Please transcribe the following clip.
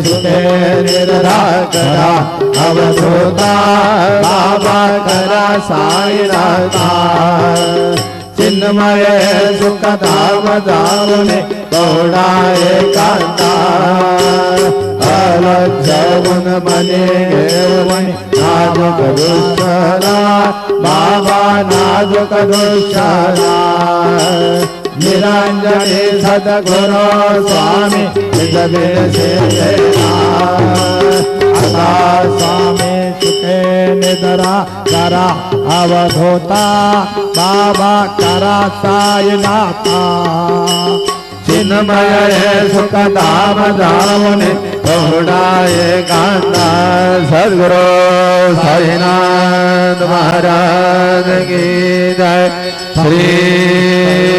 सुखे निराकरा अवधूता बाबा करा साईनाथा चिन्मय सुख धाम धामने गौड़ा एकांता अलक्षण मने घेवणी नाजुक दुष्करा बाबा नाजुक दुष्करा निरंजनी सद्गुरु स्वामी अता स्वामी सुखे निद्रा करा अवधूता बाबा करा साईनाथा चिन्मय सुख धाम धामने गौड़ा एकांता सद्गुरु साईनाथ महाराज की जय। श्री